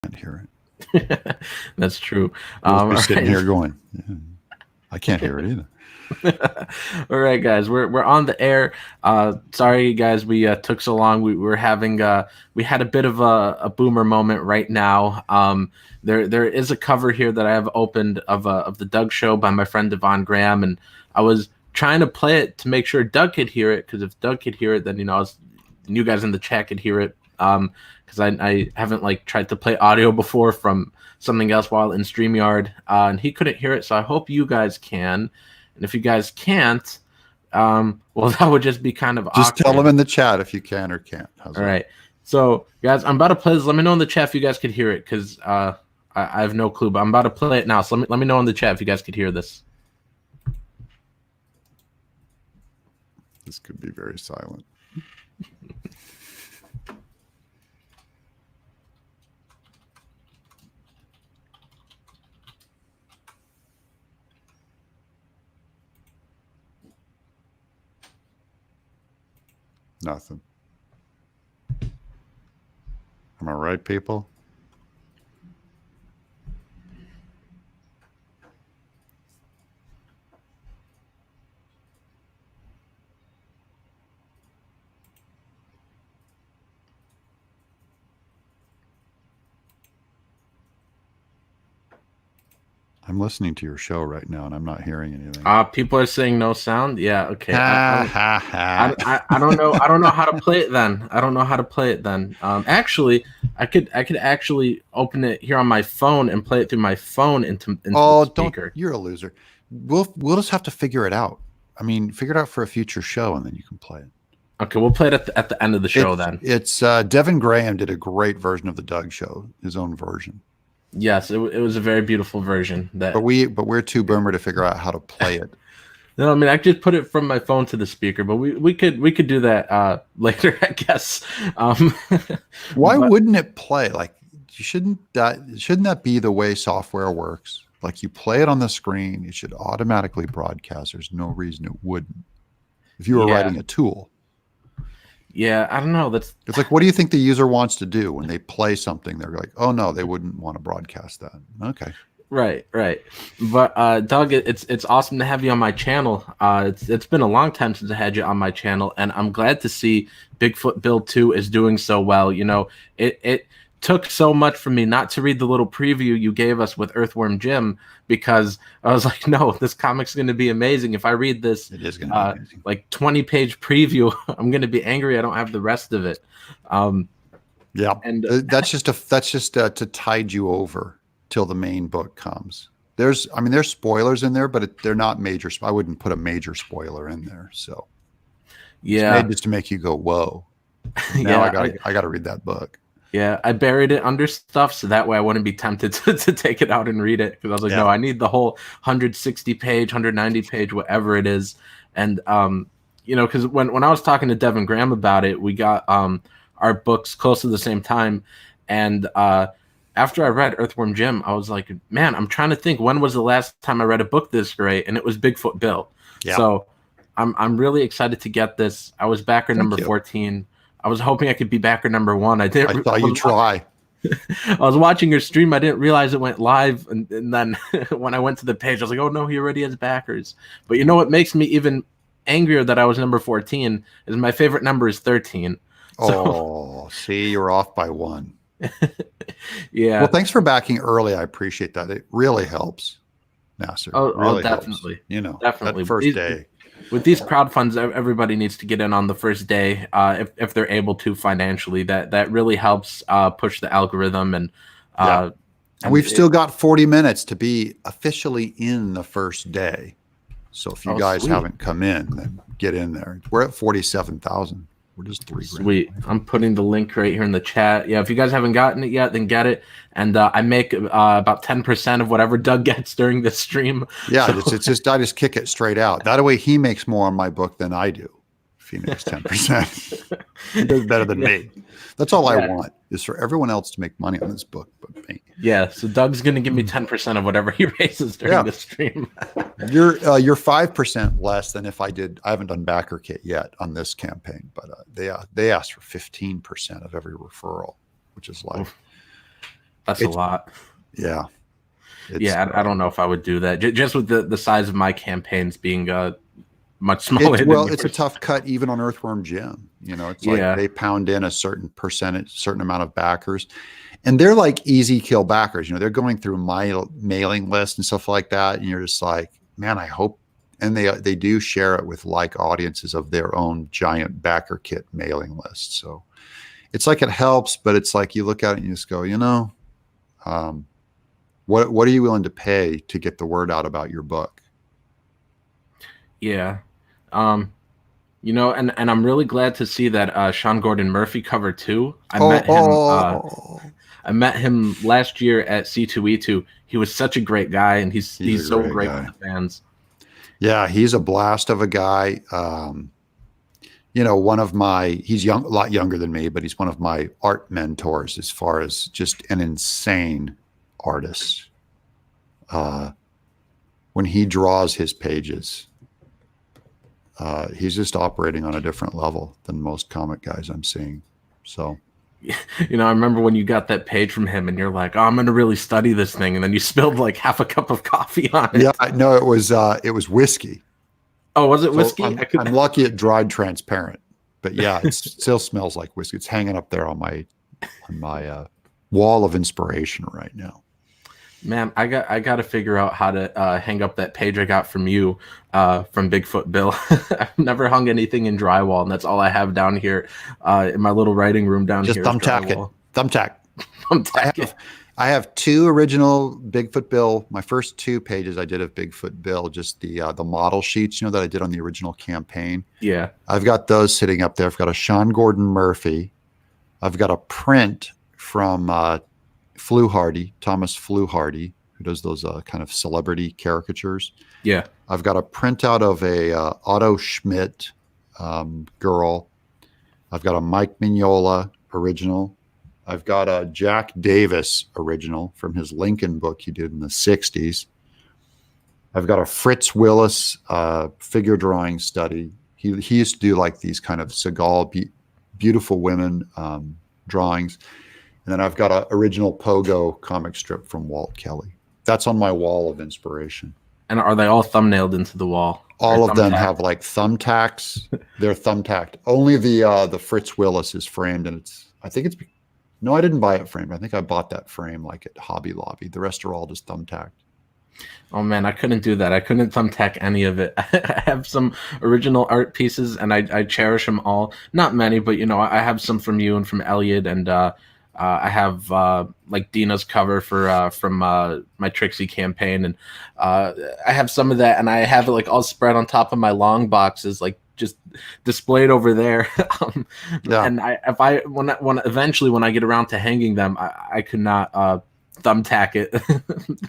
can't hear it. That's true. We'll be sitting here going, yeah, I can't hear it either. All right, guys, we're on the air. Sorry, guys, we took so long. We were having we had a bit of a boomer moment right now. There is a cover here that I have opened of the Doug Show by my friend Devon Graham, and I was trying to play it to make sure Doug could hear it, because if Doug could hear it, then you guys in the chat could hear it. Because I haven't tried to play audio before from something else while in StreamYard, and he couldn't hear it. So I hope you guys can. And if you guys can't, well, that would just be kind of just awkward. Tell them in the chat if you can or can't. All right. So, guys, I'm about to play this. Let me know in the chat if you guys could hear it, because I have no clue. But I'm about to play it now. So let me know in the chat if you guys could hear this. This could be very silent. Nothing. Am I right, people? I'm listening to your show right now, and I'm not hearing anything. People are saying no sound. Yeah, okay. I don't know. I don't know how to play it then. Actually, I could actually open it here on my phone and play it through my phone into the speaker. Don't. You're a loser. We'll just have to figure it out. I mean, figure it out for a future show, and then you can play it. Okay, we'll play it at the end of the show then. It's Devin Graham did a great version of the Doug Show, his own version. Yes, it was a very beautiful version. But we're too boomer to figure out how to play it. No, I mean, I just put it from my phone to the speaker, but we could do that later, I guess. Why wouldn't it play? Shouldn't that be the way software works? Like, you play it on the screen, it should automatically broadcast. There's no reason it wouldn't. If you were writing a tool. Yeah, I don't know. It's like, what do you think the user wants to do when they play something? They're like, oh no, they wouldn't want to broadcast that. Okay. Right. But Doug, it's awesome to have you on my channel. It's been a long time since I had you on my channel, and I'm glad to see Bigfoot Build 2 is doing so well. You know, it took so much for me not to read the little preview you gave us with Earthworm Jim, because I was like, no, this comic's going to be amazing. If I read this, it is going to be amazing. 20-page preview, I'm going to be angry I don't have the rest of it. Yeah, and that's just to tide you over till the main book comes. There's spoilers in there, but they're not major. I wouldn't put a major spoiler in there. So yeah, it's made just to make you go, whoa. Now I got to read that book. Yeah, I buried it under stuff so that way I wouldn't be tempted to take it out and read it, because I was like, no, I need the whole 160-page, 190-page, whatever it is. And because when I was talking to Devin Graham about it, we got our books close to the same time, and after I read Earthworm Jim, I was like, man, I'm trying to think, when was the last time I read a book this great? And it was Bigfoot Bill. Yeah. So I'm really excited to get this. I was backer number 14. I was hoping I could be backer number 1. I thought you'd try. I was watching your stream. I didn't realize it went live. And then when I went to the page, I was like, oh, no, he already has backers. But you know what makes me even angrier that I was number 14 is my favorite number is 13. Oh, see, you're off by 1. Yeah. Well, thanks for backing early. I appreciate that. It really helps, Nasser. Oh, definitely. Helps. Definitely. That first day. With these crowdfunds, everybody needs to get in on the first day if they're able to financially. That really helps push the algorithm. And we've still got 40 minutes to be officially in the first day. So if you guys haven't come in, then get in there. We're at 47,000. We're just $3 grand. Sweet. I'm putting the link right here in the chat. Yeah, if you guys haven't gotten it yet, then get it. And I make about 10% of whatever Doug gets during the stream. Yeah, so. It's just I just kick it straight out. That way he makes more on my book than I do. If he makes 10%, he does better than me. That's all I want, is for everyone else to make money on this book but me. Yeah, so Doug's going to give me 10% of whatever he raises during the stream. You're 5% less than if I did. I haven't done backer kit yet on this campaign, but they asked for 15% of every referral, which is like That's a It's lot. yeah. It's Yeah, I don't know if I would do that. Just with the size of my campaigns being much smaller than it's a yours. tough cut even on Earthworm Jim. You know, it's like Yeah. they pound in a certain percentage, certain amount of backers, and they're like easy kill backers. You know, they're going through my mailing list and stuff like that, and you're just like, man, I hope. And they do share it with like audiences of their own giant backer kit mailing list. So it's like it helps, but it's like you look at it and you just go, um, what are you willing to pay to get the word out about your book? Yeah. Um, and I'm really glad to see that Sean Gordon Murphy cover too. I met him last year at C2E2. He was such a great guy, and He's a he's so great great guy. with the fans. Yeah, he's a blast of a guy. He's a lot younger than me, but he's one of my art mentors as far as just an insane artist. When he draws his pages, he's just operating on a different level than most comic guys I'm seeing. So, I remember when you got that page from him, and you're like, "Oh, I'm going to really study this thing," and then you spilled like half a cup of coffee on it. yeah, no, it was whiskey. Oh, was it So whiskey? I'm lucky it dried transparent, but yeah, it still smells like whiskey. It's hanging up there on my wall of inspiration right now. Man, I got to figure out how to hang up that page I got from you from Bigfoot Bill. I've never hung anything in drywall, and that's all I have down here in my little writing room down Just here. thumbtack it. Thumbtack. Thumbtack it. I have two original Bigfoot Bill. My first two pages I did of Bigfoot Bill, just the model sheets, that I did on the original campaign. Yeah. I've got those sitting up there. I've got a Sean Gordon Murphy. I've got a print from Thomas Fluharty, who does those kind of celebrity caricatures. Yeah. I've got a printout of a Otto Schmidt girl. I've got a Mike Mignola original. I've got a Jack Davis original from his Lincoln book he did in the 60s. I've got a Fritz Willis figure drawing study. He used to do like these kind of Seagal, beautiful women drawings. And then I've got an original Pogo comic strip from Walt Kelly. That's on my wall of inspiration. And are they all thumbnailed into the wall? All of them have like thumbtacks. They're thumbtacked. Only the Fritz Willis is framed, and no, I didn't buy it framed. I think I bought that frame like at Hobby Lobby. The rest are all just thumbtacked. Oh man, I couldn't do that. I couldn't thumbtack any of it. I have some original art pieces, and I cherish them all. Not many, but I have some from you and from Elliot, and I have like Dina's cover from my Trixie campaign, and I have some of that, and I have it like all spread on top of my long boxes, like just displayed over there. Yeah. And eventually when I get around to hanging them, I could not thumbtack it.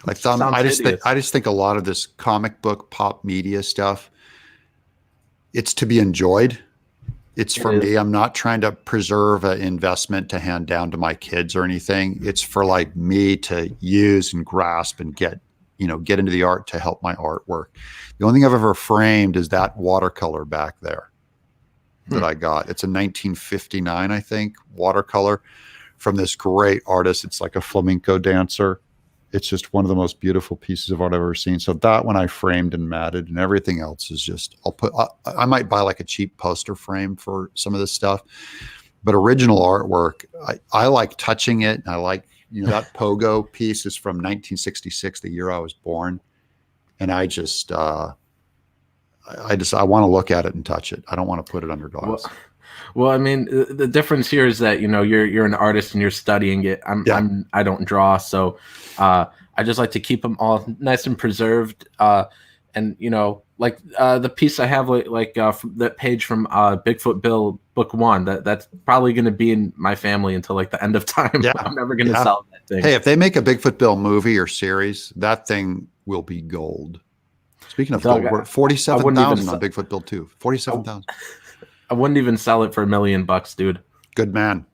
Like I just think a lot of this comic book pop media stuff, it's to be enjoyed. It's for me. I'm not trying to preserve an investment to hand down to my kids or anything. It's for like me to use and grasp and get into the art to help my artwork. The only thing I've ever framed is that watercolor back there that I got. It's a 1959, I think, watercolor from this great artist. It's like a flamenco dancer. It's just one of the most beautiful pieces of art I've ever seen. So that one I framed and matted, and everything else is just, I might buy like a cheap poster frame for some of this stuff, but original artwork, I like touching it. And I like, that Pogo piece is from 1966, the year I was born. And I just, I want to look at it and touch it. I don't want to put it under glass. Well, I mean, the difference here is that you're an artist and you're studying it. I don't draw, so I just like to keep them all nice and preserved. And like the piece I have, like that page from Bigfoot Bill Book 1, that's probably going to be in my family until like the end of time. Yeah. I'm never going to sell that thing. Hey, if they make a Bigfoot Bill movie or series, that thing will be gold. Speaking of gold, we're 47,000 on Bigfoot Bill 2. 47,000. I wouldn't even sell it for $1 million, dude. Good man.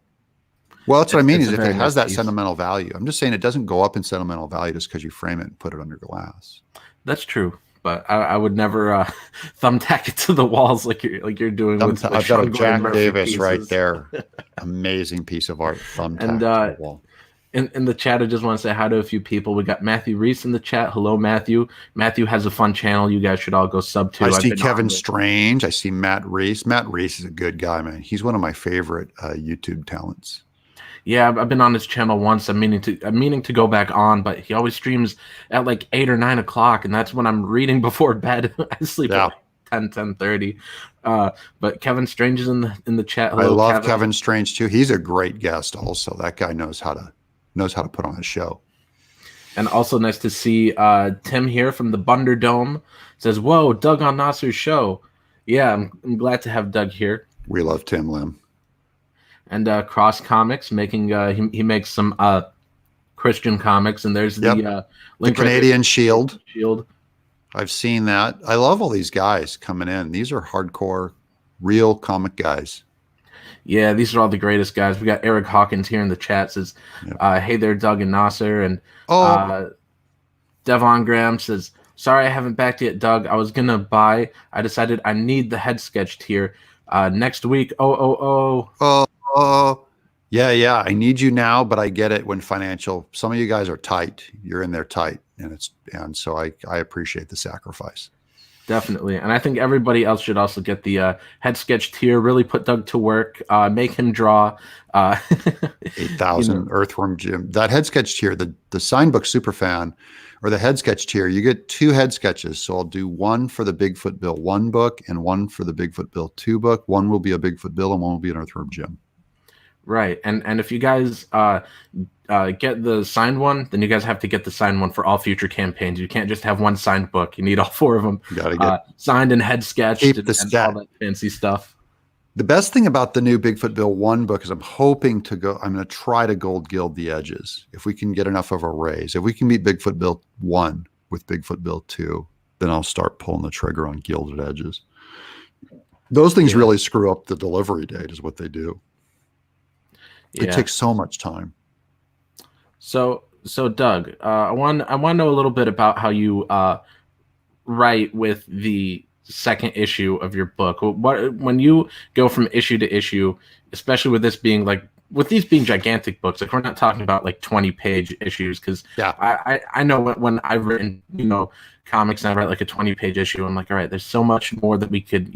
Well, that's what I mean is if it has that sentimental value. I'm just saying it doesn't go up in sentimental value just because you frame it and put it under glass. That's true, but I would never thumbtack it to the walls like you're doing. I've got a Jack Davis right there. Amazing piece of art. Thumbtack to the wall. In the chat, I just want to say hi to a few people. We got Matthew Reese in the chat. Hello, Matthew. Matthew has a fun channel. You guys should all go sub to. I I've see been on Kevin the, Strange. I see Matt Reese. Matt Reese is a good guy, man. He's one of my favorite YouTube talents. Yeah, I've been on his channel once. I'm meaning to go back on, but he always streams at like 8 or 9 o'clock, and that's when I'm reading before bed. I sleep at Yeah. like 10:30. But Kevin Strange is in the chat. I Hello, love Kevin. Kevin Strange too. He's a great guest also. That guy knows how to put on a show. And also nice to see Tim here from the Bunder Dome. Says, "Whoa, Doug on Nasser's show." Yeah, I'm glad to have Doug here. We love Tim Lim. And Cross Comics making he makes some Christian comics, and there's Yep. the link The Canadian right Shield. Shield. I've seen that. I love all these guys coming in. These are hardcore, real comic guys. Yeah, these are all the greatest guys. We got Eric Hawkins here in the chat. Says, Yep. "Hey there, Doug and Nasser." And Oh, Devon Graham says, "Sorry, I haven't backed yet, Doug. I was gonna buy. I decided I need the head sketched here next week. oh, yeah. I need you now, but I get it when financial. Some of you guys are tight. You're in there tight, and so I appreciate the sacrifice. Definitely." And I think everybody else should also get the head sketched here. Really put Doug to work. Make him draw. 8,000 Earthworm Jim. That head sketch tier, the sign book superfan, or the head sketch tier, you get 2 head sketches. So I'll do one for the Bigfoot Bill 1 book and one for the Bigfoot Bill 2 book. One will be a Bigfoot Bill and one will be an Earthworm Jim. Right. And if you guys get the signed one, then you guys have to get the signed one for all future campaigns. You can't just have one signed book. You need all 4 of them. You got to get signed and head sketched keep and the all set. that fancy stuff. The best thing about the new Bigfoot Bill 1 book is I'm going to try to gold gild the edges. If we can get enough of a raise, if we can meet Bigfoot Bill 1 with Bigfoot Bill 2, then I'll start pulling the trigger on gilded edges. Those things really screw up the delivery date is what they do. It takes so much time. So Doug, I want to know a little bit about how you write with the second issue of your book. When you go from issue to issue, especially with these being gigantic books, like we're not talking about like 20-page issues, because I know when I've written comics and I write like a 20-page issue, I'm like, all right, there's so much more that we could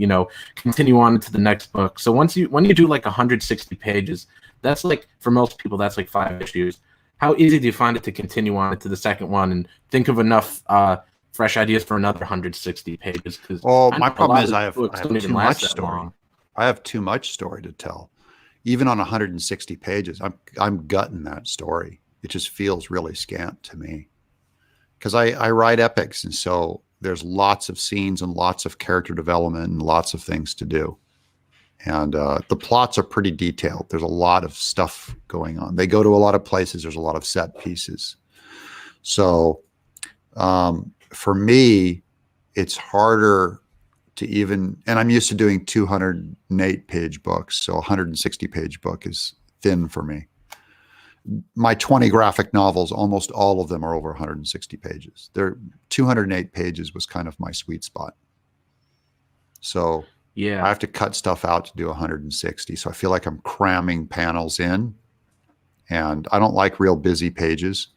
continue on to the next book. So when you do like 160 pages, that's like, for most people, that's like 5 issues. How easy do you find it to continue on to the second one and think of enough fresh ideas for another 160 pages? Because my problem is I have too much story. Long. I have too much story to tell. Even on 160 pages, I'm gutting that story. It just feels really scant to me. Because I write epics, and so there's lots of scenes and lots of character development and lots of things to do. And the plots are pretty detailed. There's a lot of stuff going on. They go to a lot of places. There's a lot of set pieces. So for me, it's harder to even, and I'm used to doing 208-page books. So a 160-page book is thin for me. My 20 graphic novels, almost all of them are over 160 pages. They're 208 pages was kind of my sweet spot. So I have to cut stuff out to do 160. So I feel like I'm cramming panels in, and I don't like real busy pages.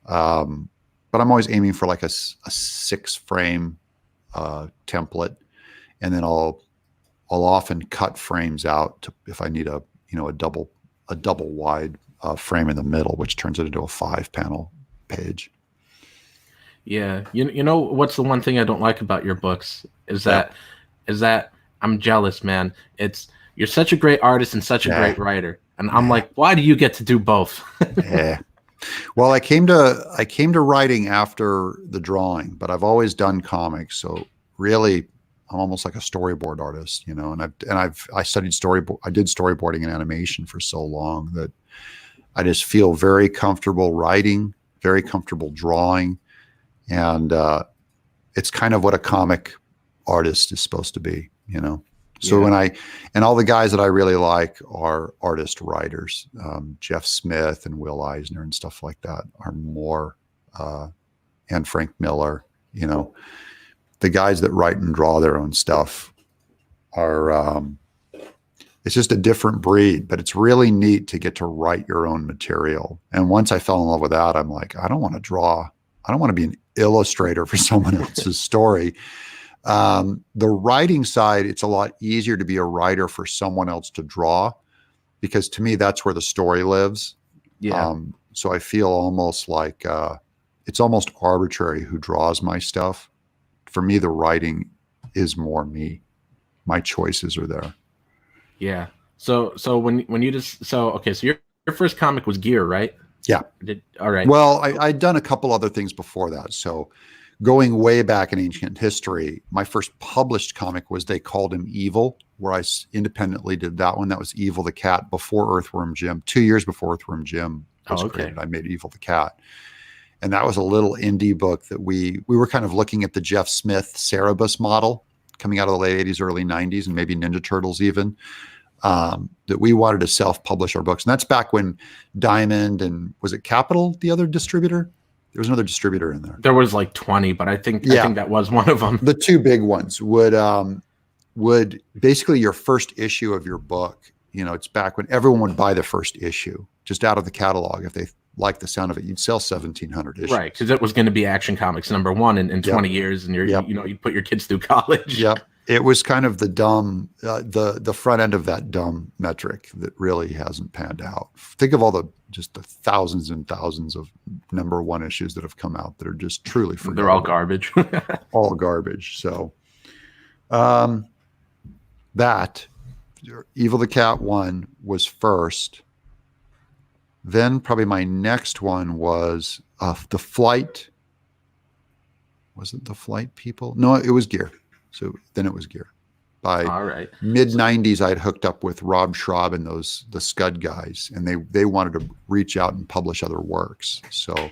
But I'm always aiming for like a 6-frame template, and then I'll often cut frames out if I need a double wide frame in the middle, which turns it into a 5-panel page. Yeah, you know what's the one thing I don't like about your books is that I'm jealous, man. You're such a great artist and such a great writer, and I'm like, why do you get to do both? Yeah. Well, I came to writing after the drawing, but I've always done comics, so really I'm almost like a storyboard artist, and I studied storyboard. I did storyboarding and animation for so long that I just feel very comfortable writing, very comfortable drawing, and it's kind of what a comic artist is supposed to be, So and all the guys that I really like are artist writers. Jeff Smith and Will Eisner and stuff like that are more, and Frank Miller, the guys that write and draw their own stuff are It's just a different breed, but it's really neat to get to write your own material. And once I fell in love with that, I'm like, I don't want to draw. I don't want to be an illustrator for someone else's story. The writing side, it's a lot easier to be a writer for someone else to draw, because to me, that's where the story lives. Yeah. So I feel almost like it's almost arbitrary who draws my stuff. For me, the writing is more me. My choices are there. Yeah. So when you just okay, so your first comic was Gear, right? Yeah. All right. Well, I'd done a couple other things before that. So going way back in ancient history, my first published comic was They Called Him Evil, where I independently did that one. That was Evil the Cat before Earthworm Jim, 2 years before Earthworm Jim was created. I made Evil the Cat. And that was a little indie book that we were kind of looking at the Jeff Smith Cerebus model coming out of the late 80s, early 90s, and maybe Ninja Turtles even, that we wanted to self-publish our books. And that's back when Diamond and, was it Capital, the other distributor? There was another distributor in there. There was like 20, but I think that was one of them. The two big ones would basically, your first issue of your book, it's back when everyone would buy the first issue just out of the catalog. If they like the sound of it, you'd sell 1,700 issues. Right, because it was going to be Action Comics #1 in 20 years, and you put your kids through college. Yep. It was kind of the dumb, the front end of that dumb metric that really hasn't panned out. Think of all the thousands and thousands of #1 issues that have come out that are just truly forgettable. They're all garbage. All garbage. So that Evil the Cat 1 was first. Then probably my next one was The Flight. Was it The Flight People? No, it was Gear. So then it was Gear. By mid-90s, I'd hooked up with Rob Schraub and the Scud guys, and they wanted to reach out and publish other works. So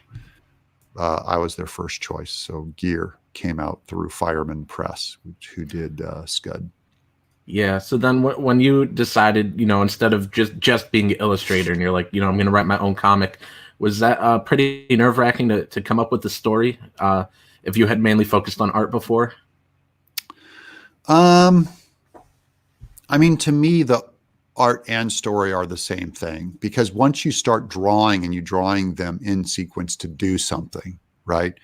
I was their first choice. So Gear came out through Fireman Press, who did Scud. Yeah. So then when you decided, instead of just being an illustrator and you're like, I'm going to write my own comic, was that pretty nerve-wracking to come up with the story if you had mainly focused on art before? I mean, to me, the art and story are the same thing, because once you start drawing and you're drawing them in sequence to do something, right?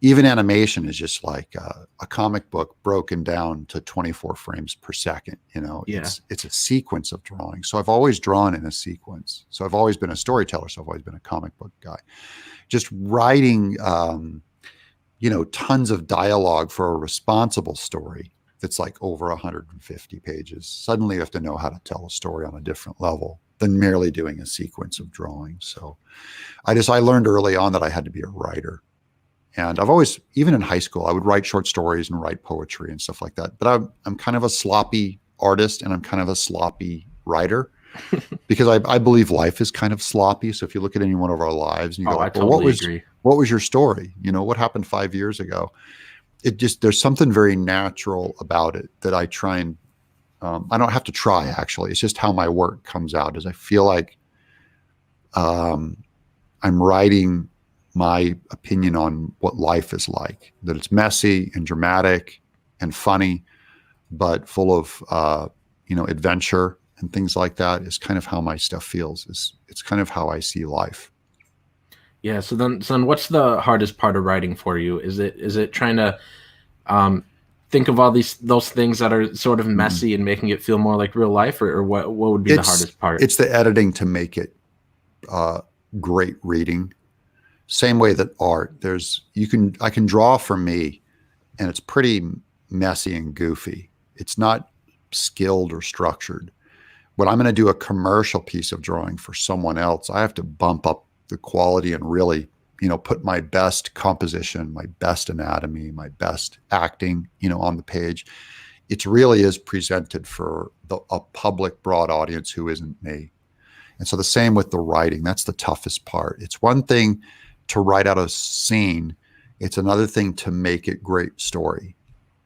Even animation is just like a comic book broken down to 24 frames per second. It's a sequence of drawing. So I've always drawn in a sequence. So I've always been a storyteller. So I've always been a comic book guy. Just writing, tons of dialogue for a responsible story that's like over 150 pages. Suddenly you have to know how to tell a story on a different level than merely doing a sequence of drawings. So I learned early on that I had to be a writer. And I've always, even in high school, I would write short stories and write poetry and stuff like that. But I'm kind of a sloppy artist, and I'm kind of a sloppy writer because I believe life is kind of sloppy. So if you look at any one of our lives and you go, I totally agree. What was your story? What happened 5 years ago? There's something very natural about it that I try and, I don't have to try, actually. It's just how my work comes out, is I feel like I'm writing my opinion on what life is like, that it's messy and dramatic and funny, but full of, adventure and things like that, is kind of how my stuff feels. It's kind of how I see life. Yeah. So then what's the hardest part of writing for you? Is it trying to think of all those things that are sort of messy and making it feel more like real life, or what would be the hardest part? It's the editing to make it great reading. Same way that art, I can draw for me, and it's pretty messy and goofy. It's not skilled or structured. When I'm going to do a commercial piece of drawing for someone else, I have to bump up the quality and really, put my best composition, my best anatomy, my best acting, on the page. It really is presented for a public, broad audience who isn't me. And so the same with the writing. That's the toughest part. It's one thing to write out a scene. It's another thing to make it great story.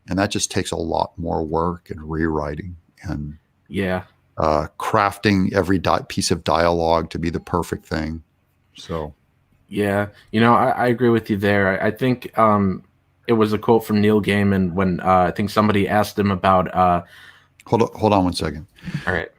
And that just takes a lot more work and rewriting and crafting every piece of dialogue to be the perfect thing. So, yeah, I agree with you there. I think it was a quote from Neil Gaiman when I think somebody asked him about. Hold on one second. All right.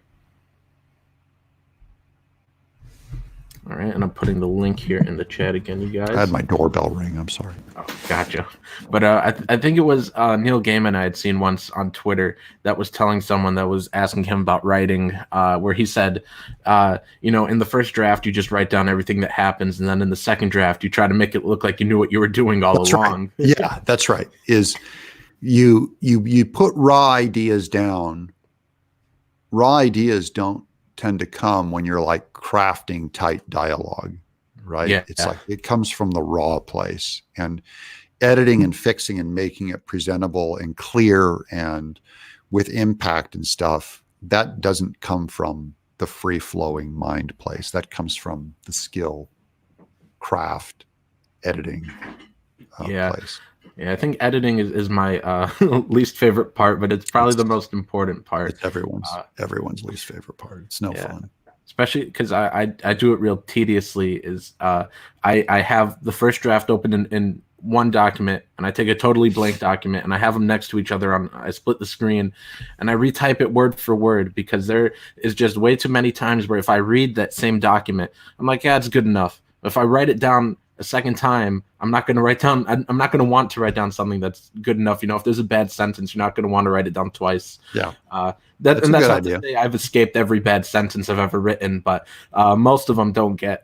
All right, and I'm putting the link here in the chat again, you guys. I had my doorbell ring. I'm sorry. Oh, gotcha. But I think it was Neil Gaiman I had seen once on Twitter that was telling someone that was asking him about writing, where he said, in the first draft, you just write down everything that happens. And then in the second draft, you try to make it look like you knew what you were doing all along. Right. Yeah, that's right. Is you put raw ideas down. Raw ideas don't tend to come when you're like crafting tight dialogue, right? Yeah. It's like it comes from the raw place, and editing and fixing and making it presentable and clear and with impact and stuff, that doesn't come from the free flowing mind place. That comes from the skill, craft, editing place. Yeah, I think editing is my least favorite part, but it's probably the most important part. It's everyone's least favorite part. It's no fun. Especially because I do it real tediously. Is I have the first draft open in one document, and I take a totally blank document, and I have them next to each other. I split the screen, and I retype it word for word, because there is just way too many times where if I read that same document, I'm like, yeah, it's good enough. If I write it down a second time, I'm not going to write down. I'm not going to want to write down something that's good enough. If there's a bad sentence, you're not going to want to write it down twice. Yeah, that's not idea. To say I've escaped every bad sentence I've ever written, but most of them don't get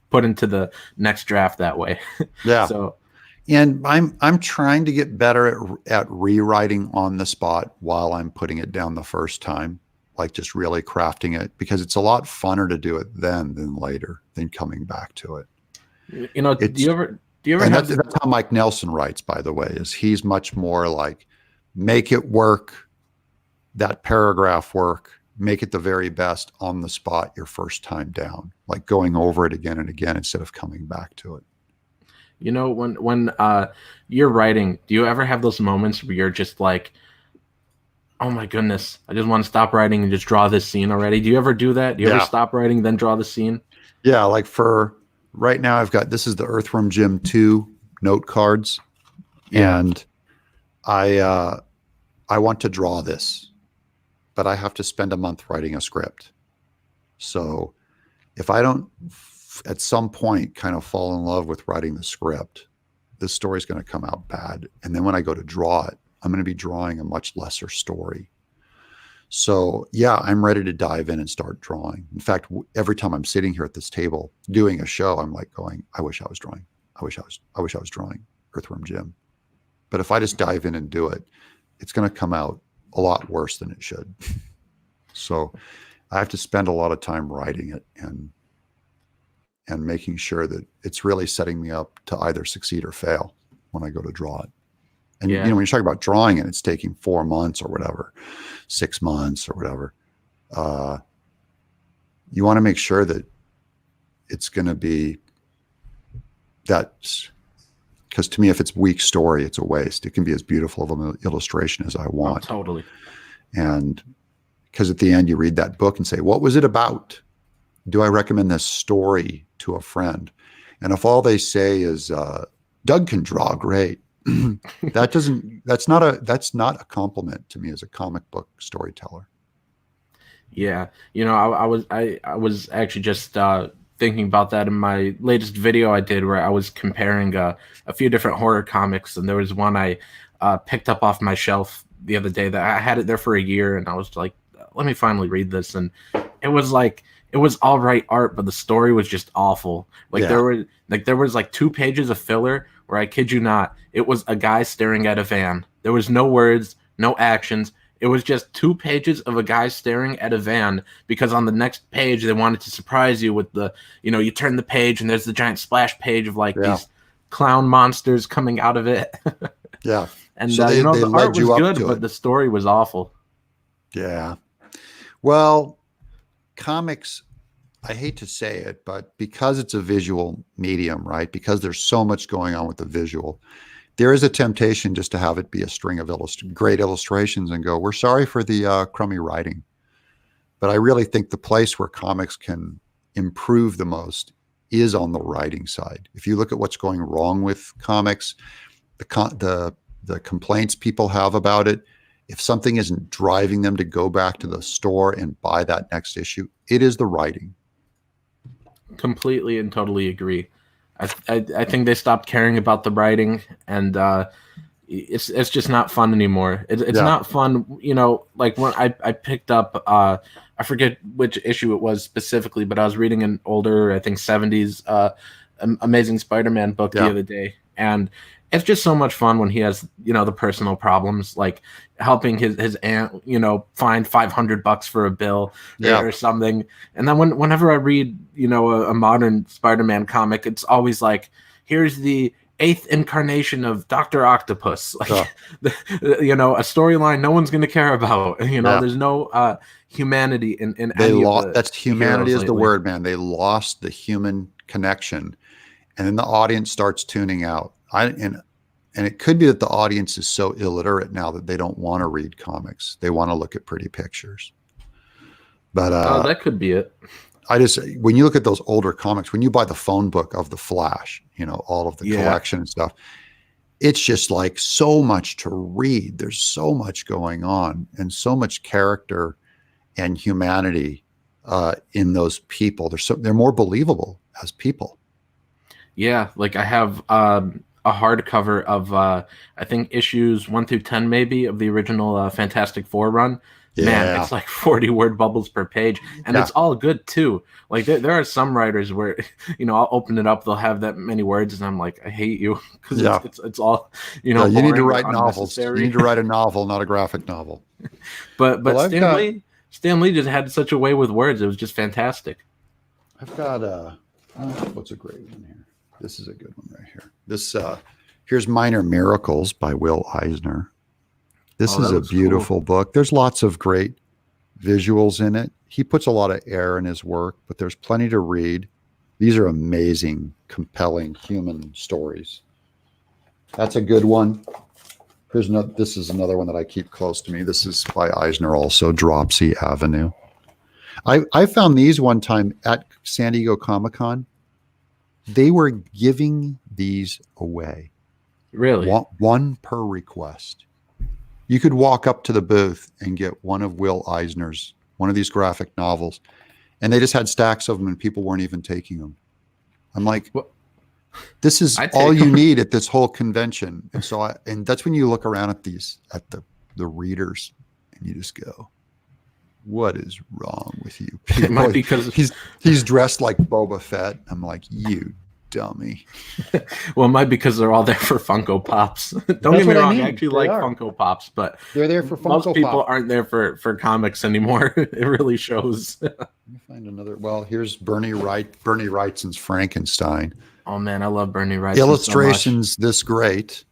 put into the next draft that way. Yeah. So, and I'm trying to get better at rewriting on the spot while I'm putting it down the first time, like just really crafting it, because it's a lot funner to do it then than later, than coming back to it. Do you ever and that's how Mike Nelson writes, by the way, is he's much more like, make it work, that paragraph work, make it the very best on the spot your first time down, like going over it again and again instead of coming back to it. When you're writing, do you ever have those moments where you're just like, oh my goodness, I just want to stop writing and just draw this scene already? Do you ever do that? Do you ever stop writing, then draw the scene? Yeah, like for right now, this is the Earthworm Jim 2 note cards, and I want to draw this, but I have to spend a month writing a script. So if I don't at some point kind of fall in love with writing the script, this story's going to come out bad. And then when I go to draw it, I'm going to be drawing a much lesser story. So yeah, I'm ready to dive in and start drawing. In fact, every time I'm sitting here at this table doing a show, I'm like going, I wish I was drawing. I wish I was drawing Earthworm Jim. But if I just dive in and do it, it's going to come out a lot worse than it should. So I have to spend a lot of time writing it and making sure that it's really setting me up to either succeed or fail when I go to draw it. And when you're talking about drawing it, it's taking 4 months or whatever, 6 months or whatever. You want to make sure that it's going to be because to me, if it's weak story, it's a waste. It can be as beautiful of an illustration as I want. Oh, totally. And because at the end you read that book and say, what was it about? Do I recommend this story to a friend? And if all they say is, Doug can draw great, that's not a compliment to me as a comic book storyteller. Yeah. I was actually just thinking about that in my latest video I did, where I was comparing a few different horror comics, and there was one I picked up off my shelf the other day that I had it there for a year, and I was like, let me finally read this. And it was all right art, but the story was just awful. There was like 2 pages of filler where, I kid you not, it was a guy staring at a van. There was no words, no actions. It was just 2 pages of a guy staring at a van, because on the next page they wanted to surprise you with you turn the page and there's the giant splash page of these clown monsters coming out of it. Yeah. And so the art was good, but the story was awful. Yeah. Well, comics, I hate to say it, but because it's a visual medium, right? Because there's so much going on with the visual, there is a temptation just to have it be a string of great illustrations and go, we're sorry for the crummy writing. But I really think the place where comics can improve the most is on the writing side. If you look at what's going wrong with comics, the complaints people have about it, if something isn't driving them to go back to the store and buy that next issue, it is the writing. completely and totally agree. I think they stopped caring about the writing, and it's just not fun anymore. It's Yeah. not fun, like when I picked up I forget which issue it was specifically, but I was reading an older, I think 70s Amazing Spider-Man book the Yeah. other day, and it's just so much fun when he has, the personal problems, like helping his aunt, find $500 for a bill Yeah. or something. And then whenever I read, a modern Spider-Man comic, it's always like, here's the eighth incarnation of Dr. Octopus, like a storyline no one's going to care about. There's no humanity in They any of lost. the That's humanity heroes is the lately. word, man. They lost the human connection, and then the audience starts tuning out. And it could be that the audience is so illiterate now that they don't want to read comics. They want to look at pretty pictures. But That could be it. when you look at those older comics, when you buy the phone book of the Flash, all of the collection and stuff, it's just like so much to read. There's so much going on and so much character and humanity in those people. They're more believable as people. Yeah, like I have a hardcover of I think issues 1 through 10 maybe of the original Fantastic Four run. Man, Yeah. it's like 40 word bubbles per page, and it's all good too. Like there are some writers where I'll open it up, they'll have that many words, and I'm like, I hate you, because it's all you need to boring, write novels. You unnecessary. need to write a novel, not a graphic novel. But Well, Stan Lee just had such a way with words. It was just fantastic. I've got what's a great one here? This is a good one right here. This here's Minor Miracles by Will Eisner. This is a beautiful book. There's lots of great visuals in it. He puts a lot of air in his work, but there's plenty to read. These are amazing, compelling human stories. That's a good one. This is another one that I keep close to me. This is by Eisner also, Dropsy Avenue. I found these one time at San Diego Comic-Con. They were giving these away. Really? One per request. You could walk up to the booth and get one of Will Eisner's, one of these graphic novels, and they just had stacks of them and people weren't even taking them. I'm like, this is all you need at this whole convention. And so and that's when you look around at the readers and you just go, what is wrong with you people? It might be because he's dressed like Boba Fett. I'm like, you dummy. Well, it might be because they're all there for Funko Pops. Don't get me wrong, I actually like Funko Pops, but they're there for Funko most people Pop. aren't there for comics anymore. It really shows. Let me find another. Well, here's Bernie Wrightson's Frankenstein. Oh man, I love Bernie Wrightson. Illustrations this great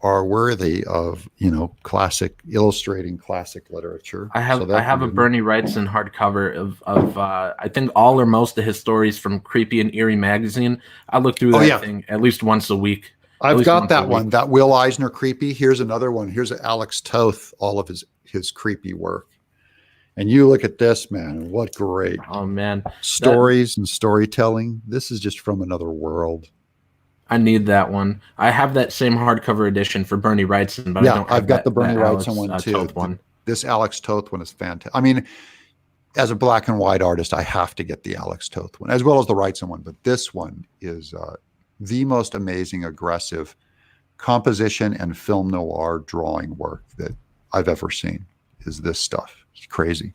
are worthy of illustrating classic literature. I have a Bernie Wrightson hardcover of I think all or most of his stories from Creepy and Eerie magazine. I look through that thing at least once a week. I've got that one, that Will Eisner Creepy. Here's another one. Here's Alex Toth, all of his creepy work. And you look at this, man, what great stories and storytelling. This is just from another world. I need that one. I have that same hardcover edition for Bernie Wrightson, but I don't have I've got the Bernie Wrightson one too. Toth one. This Alex Toth one is fantastic. I mean, as a black and white artist, I have to get the Alex Toth one, as well as the Wrightson one. But this one is the most amazing, aggressive composition and film noir drawing work that I've ever seen. Is this stuff? He's crazy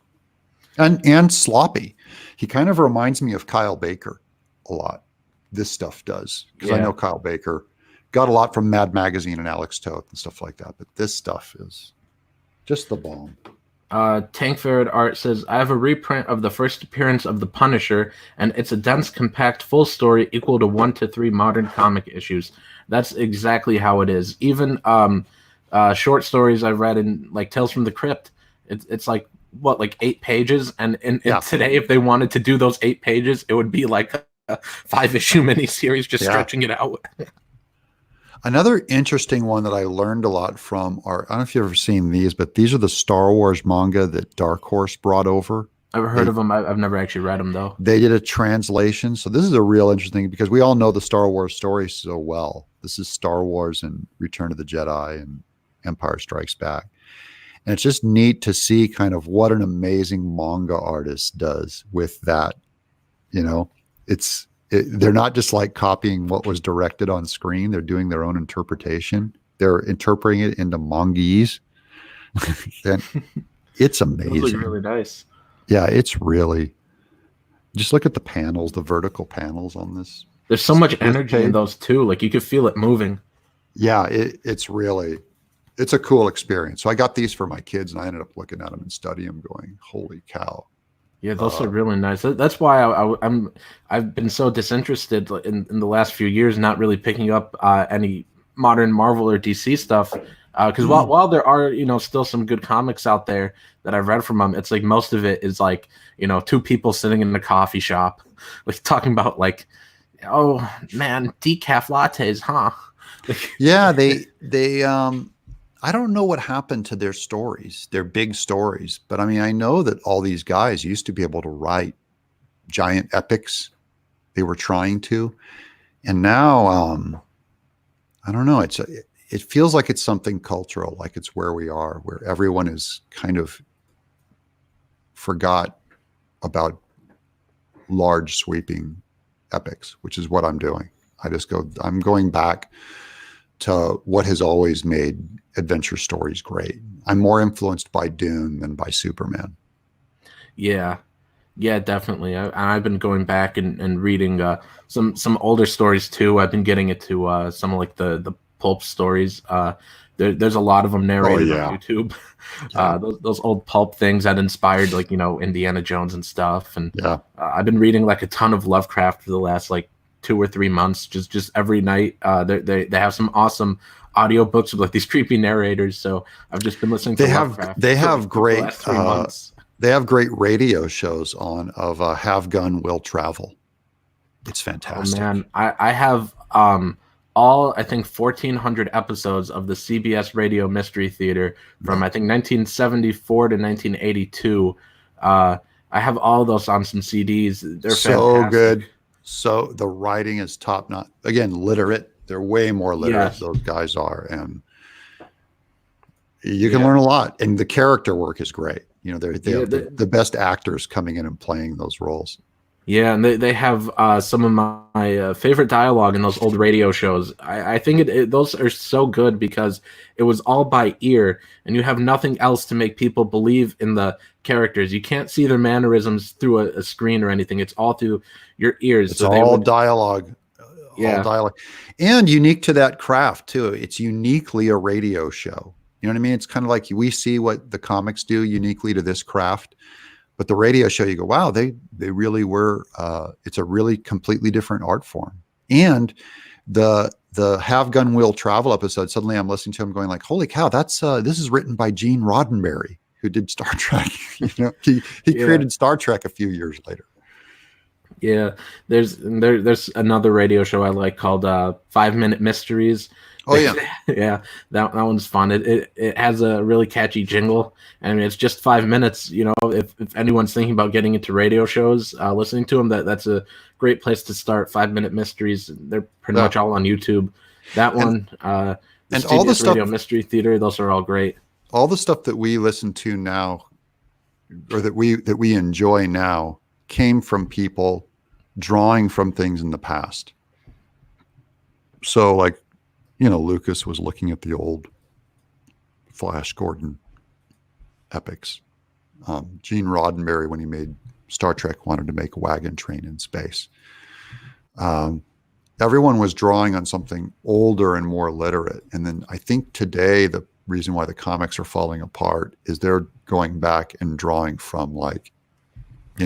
and sloppy. He kind of reminds me of Kyle Baker a lot. This stuff does, because I know Kyle Baker got a lot from Mad Magazine and Alex Toth and stuff like that. But this stuff is just the bomb. Tank Ferret Art says, I have a reprint of the first appearance of the Punisher, and it's a dense, compact, full story equal to 1 to 3 modern comic issues. That's exactly how it is. Even short stories I've read in like Tales from the Crypt, it's like 8 pages, and today if they wanted to do those 8 pages, it would be like a 5-issue miniseries, just stretching it out. Another interesting one that I learned a lot from I don't know if you've ever seen these, but these are the Star Wars manga that Dark Horse brought over. I've heard of them. I've never actually read them though. They did a translation. So this is a real interesting thing because we all know the Star Wars story so well. This is Star Wars and Return of the Jedi and Empire Strikes Back. And it's just neat to see kind of what an amazing manga artist does with that, they're not just like copying what was directed on screen. They're doing their own interpretation. They're interpreting it into Mongese. And it's amazing. Those look really nice. Yeah, it's really, just look at the panels, the vertical panels on this. There's so much energy in those too. Like you could feel it moving. Yeah, it's a cool experience. So I got these for my kids, and I ended up looking at them and studying them, going, "Holy cow!" Yeah, those are really nice. That's why I've been so disinterested in the last few years, not really picking up any modern Marvel or DC stuff. Because while there are still some good comics out there that I've read from them, it's like most of it is like two people sitting in a coffee shop, like talking about like, oh man, decaf lattes, huh? Yeah, they I don't know what happened to their stories, their big stories, but I mean, I know that all these guys used to be able to write giant epics. They were trying to, and now I don't know. It feels like it's something cultural, like it's where we are, where everyone is kind of forgot about large sweeping epics, which is what I'm doing. I'm going back to what has always made adventure stories great. I'm more influenced by Dune than by Superman. Yeah, definitely. I've been going back and reading some older stories too. I've been getting into some of like the pulp stories. There's a lot of them narrated on YouTube. Those old pulp things that inspired like Indiana Jones and stuff. And I've been reading like a ton of Lovecraft for the last like 2 or 3 months. Just every night. They have some awesome audiobooks with like these creepy narrators. So I've just been listening to Lovecraft. They have great. The last 3 months. They have great radio shows on of Have Gun Will Travel. It's fantastic. Oh man, I have all I think 1,400 episodes of the CBS Radio Mystery Theater from I think 1974 to 1982. I have all those on some CDs. They're so fantastic. Good. So the writing is top notch. Again, literate. They're way more literate. Those guys are, and you can learn a lot. And the character work is great. They're the best actors coming in and playing those roles. Yeah, and they have some of my favorite dialogue in those old radio shows. I think those are so good because it was all by ear, and you have nothing else to make people believe in the characters. You can't see their mannerisms through a screen or anything. It's all through your ears. It's all dialogue. All dialogue. And unique to that craft, too. It's uniquely a radio show. You know what I mean? It's kind of like we see what the comics do uniquely to this craft. But the radio show, you go, wow, they really were. It's a really completely different art form. And the Have Gun Will Travel episode, suddenly I'm listening to him going like, holy cow, this is written by Gene Roddenberry, who did Star Trek. He created Star Trek a few years later. Yeah, there's another radio show I like called 5 Minute Mysteries. Oh yeah, yeah, that one's fun. It has a really catchy jingle. I mean, it's just 5 minutes. If anyone's thinking about getting into radio shows, listening to them, that's a great place to start. 5 Minute Mysteries. They're pretty much all on YouTube. That one, and all the stuff, Radio Mystery Theater. Those are all great. All the stuff that we listen to now, or that we enjoy now, came from people drawing from things in the past. So like, Lucas was looking at the old Flash Gordon epics. Gene Roddenberry, when he made Star Trek, wanted to make a wagon train in space. Everyone was drawing on something older and more literate. And then I think today the reason why the comics are falling apart is they're going back and drawing from like,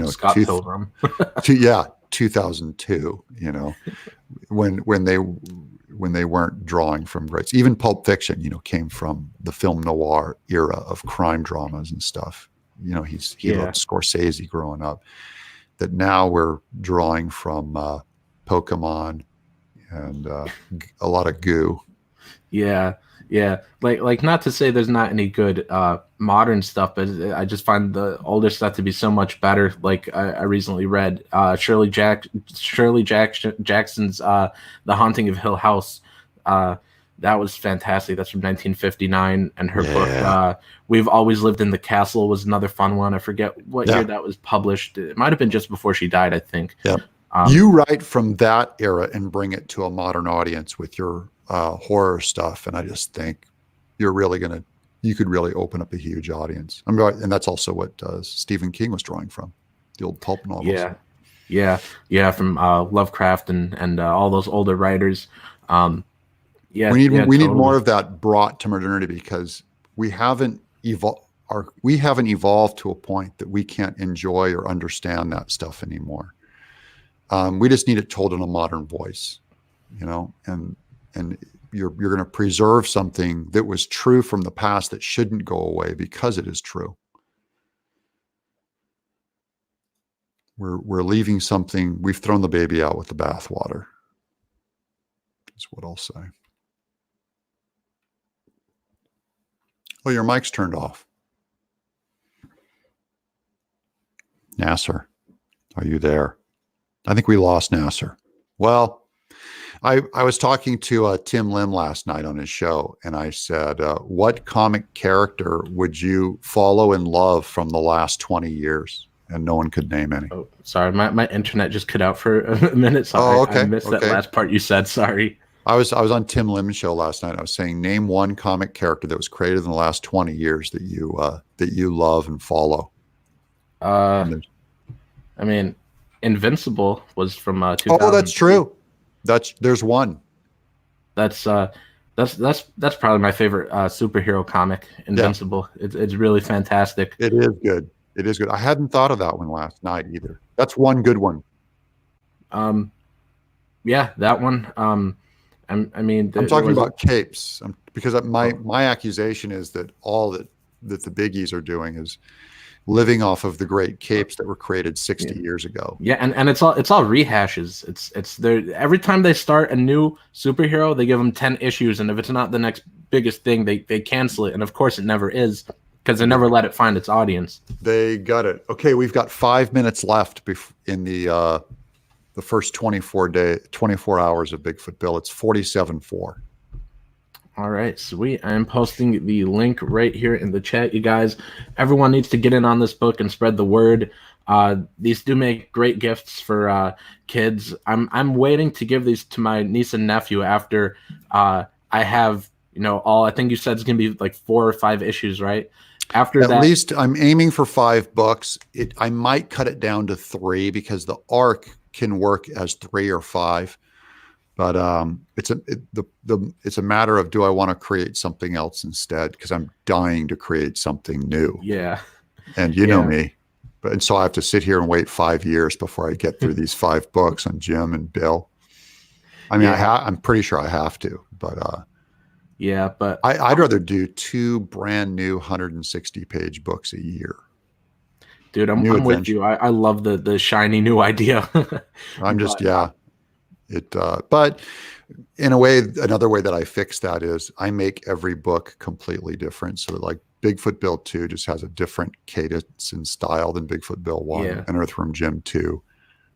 Scott Pilgrim. 2002, when they weren't drawing from greats. Even Pulp Fiction, came from the film noir era of crime dramas and stuff. He loved Scorsese growing up. That now we're drawing from Pokemon and a lot of goo. Yeah. Like not to say there's not any good modern stuff, but I just find the older stuff to be so much better. Like I recently read Shirley Jackson's The Haunting of Hill House. That was fantastic. That's from 1959, and her book We've Always Lived in the Castle was another fun one. I forget what year that was published. It might have been just before she died, I think. Yep. You write from that era and bring it to a modern audience with your horror stuff, and I just think you could really open up a huge audience. And that's also what Stephen King was drawing from, the old pulp novels. Yeah, from Lovecraft and all those older writers. We need more of that brought to modernity, because we haven't evolved to a point that we can't enjoy or understand that stuff anymore. We just need it told in a modern voice, and you're going to preserve something that was true from the past that shouldn't go away because it is true. We're leaving something. We've thrown the baby out with the bathwater. That's what I'll say. Oh, your mic's turned off. Nasser, are you there? I think we lost Nasser. Well, I was talking to Tim Lim last night on his show, and I said, what comic character would you follow and love from the last 20 years? And no one could name any. Oh, sorry, my internet just cut out for a minute. So okay. I missed that last part you said. Sorry. I was on Tim Lim's show last night. I was saying, name one comic character that was created in the last 20 years that you love and follow. I mean, Invincible was from 2000. Oh, that's true. There's one. That's probably my favorite superhero comic, Invincible. Yeah. It's really fantastic. It is good. It is good. I hadn't thought of that one last night either. That's one good one. Yeah, that one. I'm talking about capes, because my accusation is that all that the biggies are doing is living off of the great capes that were created 60 years ago. Yeah, and it's all rehashes. It's every time they start a new superhero, they give them 10 issues, and if it's not the next biggest thing, they cancel it. And of course, it never is, because they never let it find its audience. They got it. Okay, we've got 5 minutes left in the first 24 hours of Bigfoot Bill. It's 47.4. All right, sweet. I'm posting the link right here in the chat, you guys. Everyone needs to get in on this book and spread the word. These do make great gifts for kids. I'm waiting to give these to my niece and nephew after I have, I think you said it's going to be like 4 or 5 issues, right? After that, at least I'm aiming for 5 books. I might cut it down to 3 because the arc can work as 3 or 5. But it's a matter of, do I want to create something else instead? Because I'm dying to create something new. Yeah. And you know me. And so I have to sit here and wait 5 years before I get through these 5 books on Jim and Bill. I mean, I'm pretty sure I have to, but but I'd rather do 2 brand new 160-page books a year. Dude, I'm with you. I love the shiny new idea. But in a way, another way that I fix that is I make every book completely different. So like Bigfoot Bill 2 just has a different cadence and style than Bigfoot Bill 1. Yeah. And Earthworm Jim 2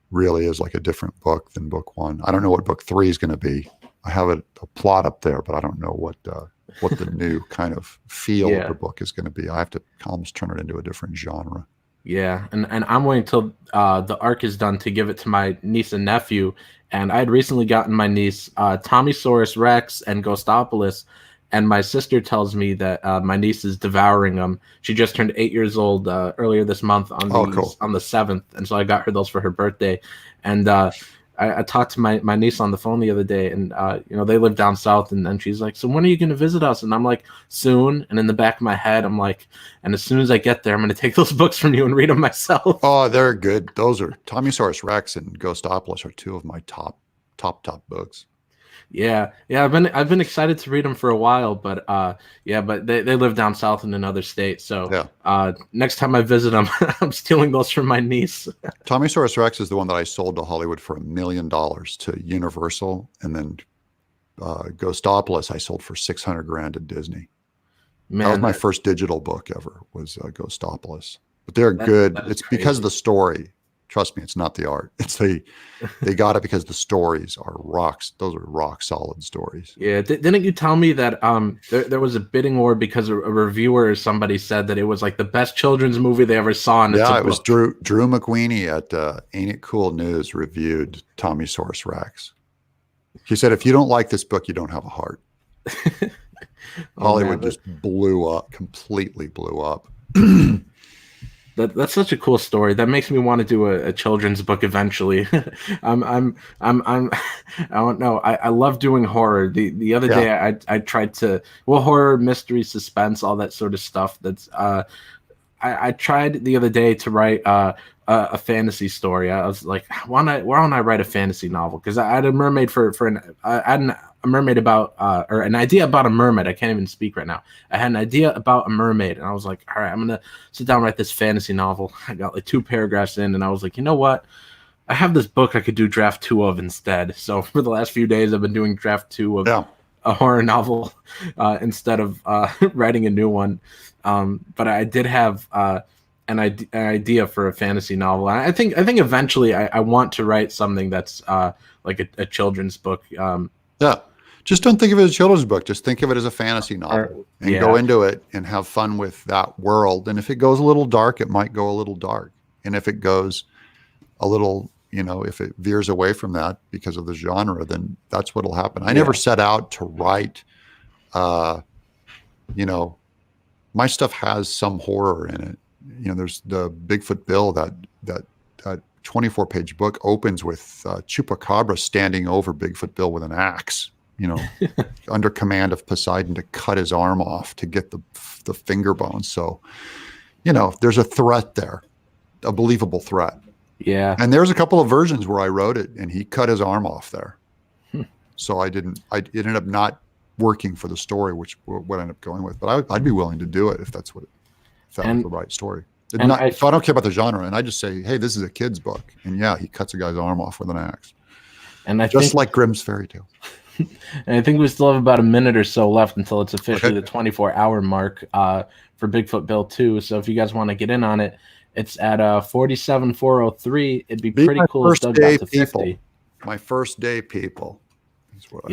really is like a different book than book 1. I don't know what book 3 is going to be. I have a plot up there, but I don't know what the new kind of feel of the book is going to be. I have to almost turn it into a different genre. Yeah, and I'm waiting until the arc is done to give it to my niece and nephew. And I had recently gotten my niece Tomysaurus Rex and Ghostopolis, and my sister tells me that my niece is devouring them. She just turned 8 years old earlier this month on the 7th, and so I got her those for her birthday. And I talked to my niece on the phone the other day, and they live down south, and she's like, "So when are you going to visit us?" And I'm like, "Soon." And in the back of my head, I'm like, "And as soon as I get there, I'm going to take those books from you and read them myself." Oh, they're good. Those are Tomysaurus Rex and Ghostopolis are 2 of my top books. Yeah. I've been excited to read them for a while, but they live down south in another state. So next time I visit them, I'm stealing those from my niece. Tomysaurus Rex is the one that I sold to Hollywood for $1 million to Universal, and then Ghostopolis I sold for $600,000 to Disney. Man, that was my first digital book ever. Was Ghostopolis, but they're good. It's crazy. Because of the story. Trust me, it's not the art. It's they got it because the stories are rocks. Those are rock solid stories. Yeah, didn't you tell me that there was a bidding war because a reviewer or somebody said that it was like the best children's movie they ever saw, and Yeah, it was Drew McWeeny at Ain't It Cool News reviewed Tommy Source Rex. He said, if you don't like this book, you don't have a heart. Hollywood just blew up, completely blew up. That's such a cool story. That makes me want to do a children's book eventually. I don't know. I love doing horror. The other day I tried to horror, mystery, suspense, all that sort of stuff. That's I tried the other day to write a fantasy story. I was like, why don't I write a fantasy novel? Because I had a mermaid I had a mermaid about or an idea about a mermaid. I can't even speak right now. I had an idea about a mermaid, and I was like, all right, I'm gonna sit down and write this fantasy novel. I got like 2 paragraphs in, and I was like, you know what? I have this book I could do draft 2 of instead. So for the last few days, I've been doing draft 2 of a horror novel instead of writing a new one. But I did have an idea for a fantasy novel. And I think eventually I want to write something that's like a children's book. Just don't think of it as a children's book. Just think of it as a fantasy novel and go into it and have fun with that world. And if it goes a little dark, it might go a little dark. And if it goes a little, if it veers away from that because of the genre, then that's what'll happen. I never set out to write, my stuff has some horror in it. There's the Bigfoot Bill, that 24-page book opens with Chupacabra standing over Bigfoot Bill with an axe, under command of Poseidon to cut his arm off to get the finger bones. So, there's a threat there, a believable threat. Yeah. And there's a couple of versions where I wrote it and he cut his arm off there. So it ended up not working for the story, which what I ended up going with. But I'd be willing to do it if that's what if that was the right story. If I don't care about the genre, and I just say, hey, this is a kid's book, and he cuts a guy's arm off with an axe, and just like Grimm's fairy tale. And I think we still have about a minute or so left until it's officially the 24-hour mark for Bigfoot Bill 2. So if you guys want to get in on it, it's at 47,403. It'd be pretty cool if Doug got to 50. My first day, people. That's what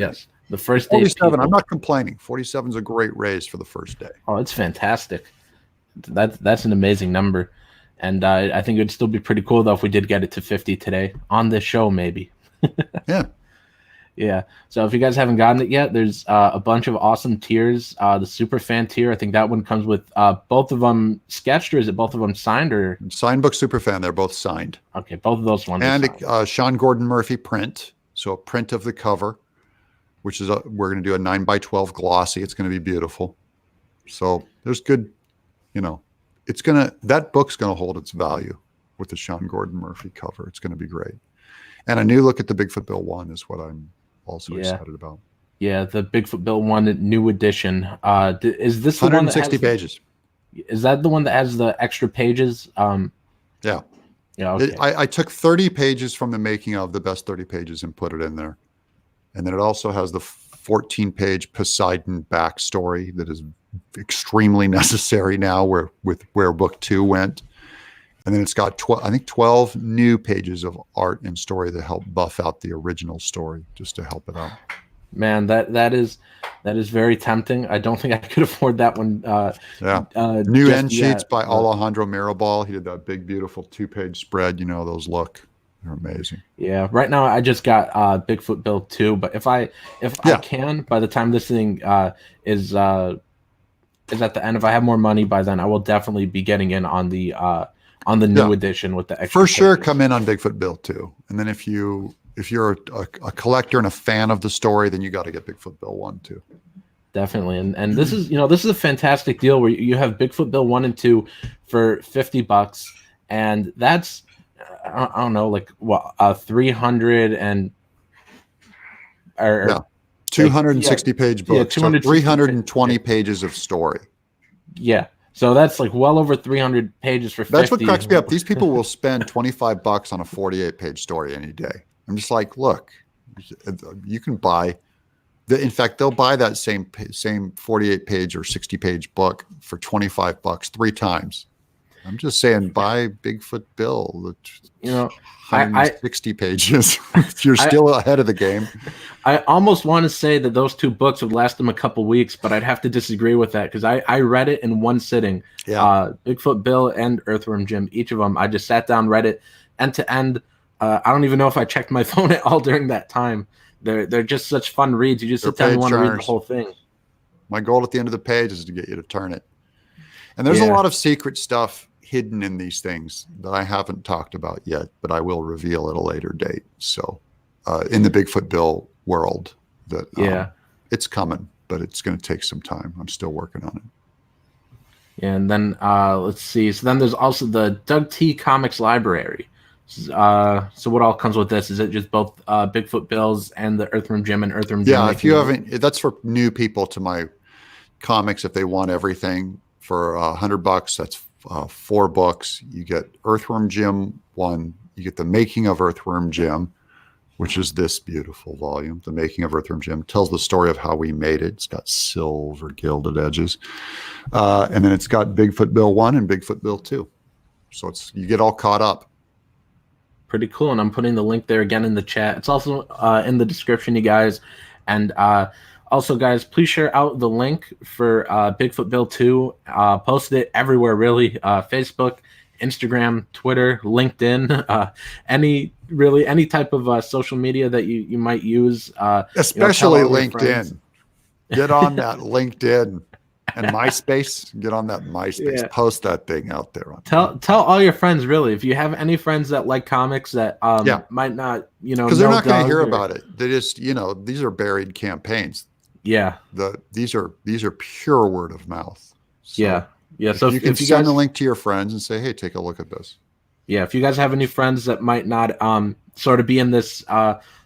the first day. 47. I'm not complaining. 47 is a great raise for the first day. Oh, it's fantastic. That's an amazing number, and I think it'd still be pretty cool though if we did get it to 50 today on this show, maybe. Yeah. So if you guys haven't gotten it yet, there's a bunch of awesome tiers. The super fan tier, I think that one comes with both of them sketched, or is it both of them signed? Or signed book super fan, they're both signed. Okay, both of those ones. And Sean Gordon Murphy print, so a print of the cover, which is we're going to do a 9x12 glossy. It's going to be beautiful. So there's good, that book's going to hold its value with the Sean Gordon Murphy cover. It's going to be great. And a new look at the Bigfoot Bill 1 is what I'm also excited about. Yeah, the Bigfoot Bill 1 new edition. Is this the 160 pages? Is that the one that has the extra pages? Yeah. Okay. I took 30 pages from the making of the best 30 pages and put it in there. And then it also has the 14-page Poseidon backstory that is extremely necessary now where book 2 went. And then it's got 12 new pages of art and story that help buff out the original story, just to help it out. Man, that is very tempting. I don't think I could afford that one. New end sheets by Alejandro Mirabal. He did that big, beautiful 2-page spread. Those they're amazing. Yeah. Right now, I just got Bigfoot Bill 2, but if I can, by the time this thing is at the end, if I have more money by then, I will definitely be getting in on the new edition with the extra for sure pages. Come in on Bigfoot Bill 2. And then if you're a collector and a fan of the story, then you got to get Bigfoot Bill 1 too. Definitely. And this is a fantastic deal where you have Bigfoot Bill 1 and 2 for $50, and that's I don't know, like what 300 and or 260 page book. So 320 pages of story. Yeah. So that's like well over 300 pages for 50. That's what cracks me up. These people will spend $25 on a 48-page story any day. I'm just like, look, you can buy in fact, they'll buy that same 48-page or 60-page book for $25 3 times. I'm just saying, buy Bigfoot Bill. You know, I 160 pages. You're I still ahead of the game. I almost want to say that those two books would last them a couple weeks, but I'd have to disagree with that because I read it in one sitting. Yeah. Bigfoot Bill and Earthworm Jim, each of them. I just sat down, read it end to end. I don't even know if I checked my phone at all during that time. They're just such fun reads. You just sit down and want to read the whole thing. My goal at the end of the page is to get you to turn it. And there's a lot of secret stuff hidden in these things that I haven't talked about yet, but I will reveal at a later date. So in the Bigfoot Bill world, that it's coming, but it's going to take some time. I'm still working on it. Yeah, and then let's see. So then there's also the Doug T. Comics Library. So what all comes with this? Is it just both Bigfoot Bills and the Earthworm Jim and Earthworm Jim? Yeah, if you haven't, that's for new people to my comics. If they want everything for $100, that's 4 books. You get Earthworm Jim 1. You get the Making of Earthworm Jim, which is this beautiful volume. The Making of Earthworm Jim tells the story of how we made it. It's got silver gilded edges, and then it's got Bigfoot Bill 1 and Bigfoot Bill 2. So you get all caught up. Pretty cool, and I'm putting the link there again in the chat. It's also in the description, you guys. And also, guys, please share out the link for Bigfoot Bill 2. Post it everywhere, really. Facebook, Instagram, Twitter, LinkedIn, any type of social media that you might use. Especially LinkedIn. Get on that LinkedIn. And MySpace, get on that MySpace. Yeah. Post that thing out there. Tell all your friends, really. If you have any friends that like comics that might not, because they're not going to hear about it. They just, these are buried campaigns. Yeah. These are pure word of mouth. So yeah. So if you send a link to your friends and say, hey, take a look at this. Yeah. If you guys have any friends that might not sort of be in this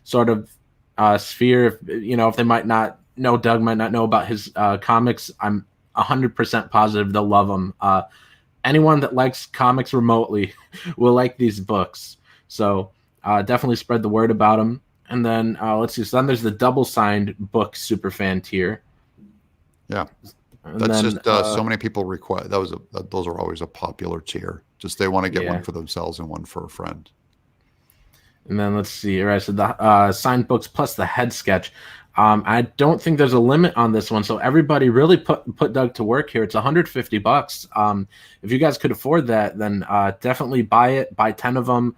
sort of sphere, if they might not know, Doug might not know about his comics, I'm 100% positive they'll love them. Anyone that likes comics remotely will like these books. So definitely spread the word about them. And then let's see. So then there's the double signed book superfan tier. Yeah, that's just so many people request. Those are always a popular tier. Just they want to get one for themselves and one for a friend. And then let's see. All right, so the signed books plus the head sketch. I don't think there's a limit on this one, so everybody really put Doug to work here. It's $150. If you guys could afford that, then definitely buy it. Buy 10 of them.